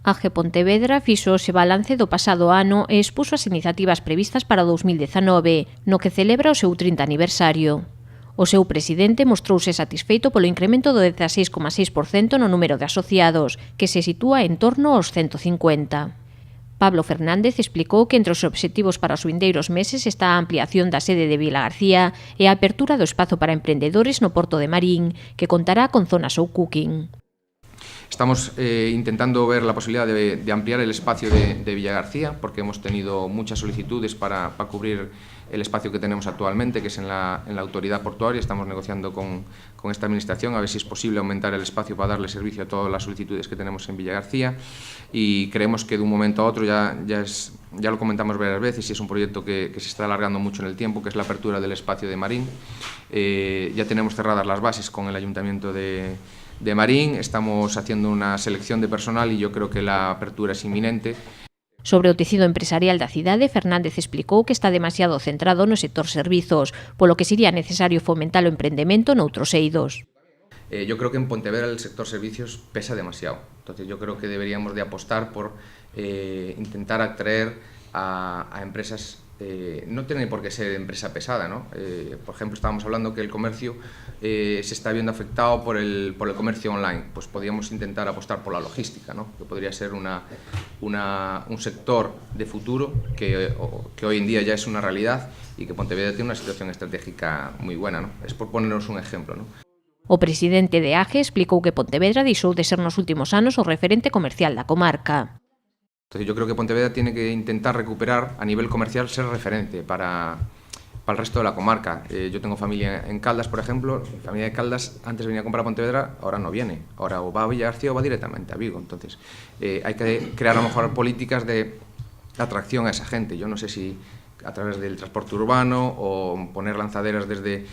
AGE Pontevedra fixo hoxe balance do pasado ano e expuso as iniciativas previstas para o 2019, no que celebra o seu 30 aniversario. O seu presidente mostrouse satisfeito polo incremento do 16,6% no número de asociados, que se sitúa en torno aos 150. Pablo Fernández explicou que entre os obxectivos para os vindeiros meses está a ampliación da sede de Vilagarcía e a apertura do espazo para emprendedores no Porto de Marín, que contará con zonas ou cooking. Estamos intentando ver la posibilidad de ampliar el espacio de Villagarcía, porque hemos tenido muchas solicitudes para cubrir el espacio que tenemos actualmente, que es en la autoridad portuaria. Estamos negociando con esta administración a ver si es posible aumentar el espacio para darle servicio a todas las solicitudes que tenemos en Villagarcía, y creemos que de un momento a otro ya lo comentamos varias veces, y es un proyecto que se está alargando mucho en el tiempo, que es la apertura del espacio de Marín. Ya tenemos cerradas las bases con el Ayuntamiento de Marín, estamos haciendo una selección de personal y yo creo que la apertura es inminente. Sobre o tecido empresarial da cidade, Fernández explicou que está demasiado centrado no sector servizos, polo que sería necesario fomentar o emprendemento noutros eidos. Yo creo que en Pontevedra el sector servicios pesa demasiado, entonces yo creo que deberíamos de apostar por intentar atraer a empresas. No tiene por qué ser empresa pesada, ¿no? Por ejemplo, estábamos hablando que el comercio se está viendo afectado por el comercio online. Pues podríamos intentar apostar por la logística, ¿no? Que podría ser un sector de futuro que hoy en día ya es una realidad, y que Pontevedra tiene una situación estratégica muy buena, ¿no? Es por ponernos un ejemplo, ¿no? O presidente de AGE explicou que Pontevedra deixou de ser nos últimos anos o referente comercial da comarca. Entonces yo creo que Pontevedra tiene que intentar recuperar a nivel comercial, ser referente para el resto de la comarca. Yo tengo familia en Caldas, por ejemplo. Mi familia de Caldas antes venía a comprar a Pontevedra, ahora no viene. Ahora o va a Villagarcía o va directamente a Vigo. Entonces hay que crear a lo mejor políticas de atracción a esa gente. Yo no sé si a través del transporte urbano, o poner lanzaderas desde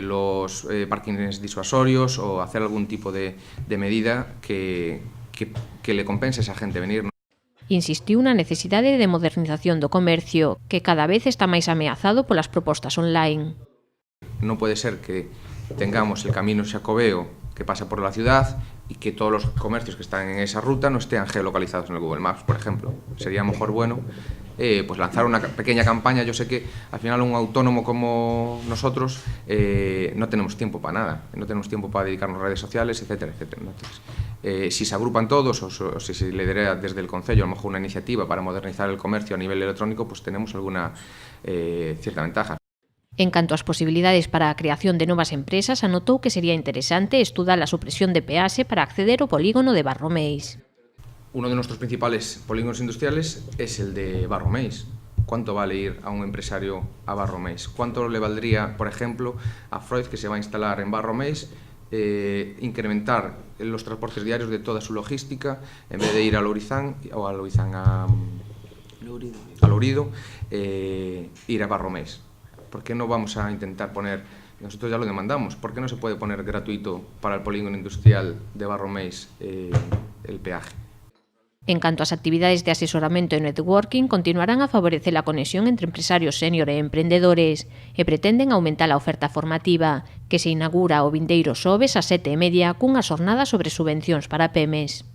los parkings disuasorios, o hacer algún tipo de medida que le compense a esa gente venir, ¿no? Insistiu na necesidade de modernización do comercio, que cada vez está máis ameazado polas propostas online. No puede ser que tengamos el camino Xacobeo que pasa por la ciudad y que todos los comercios que están en esa ruta no estén geolocalizados en el Google Maps, por ejemplo. Sería mejor bueno pues lanzar una pequeña campaña. Yo sé que al final un autónomo como nosotros no tenemos tiempo para nada, no tenemos tiempo para dedicarnos a redes sociales, etcétera, etcétera. Entonces, si se agrupan todos, o si se lidera desde el Concello a lo mejor una iniciativa para modernizar el comercio a nivel electrónico, pues tenemos alguna cierta ventaja. En canto ás posibilidades para a creación de novas empresas, anotou que sería interesante estudar a supresión de peaxe para acceder ao polígono de Barromeis. Uno de nuestros principales polígonos industriales es el de Barromeis. ¿Cuánto vale ir a un empresario a Barromeis? ¿Cuánto le valdría, por ejemplo, a Freud, que se va a instalar en Barromeis, incrementar los transportes diarios de toda su logística, en vez de ir a Lourizán o a Lourido, ir a Barromeis? ¿Por qué no vamos a intentar poner, nosotros ya lo demandamos, por qué no se puede poner gratuito para el polígono industrial de Barromeis el peaje? En canto ás actividades de asesoramento e networking, continuarán a favorecer a conexión entre empresarios sénior e emprendedores e pretenden aumentar a oferta formativa, que se inaugura o vindeiro xoves ás 7:30 cunha xornada sobre subvencións para PEMES.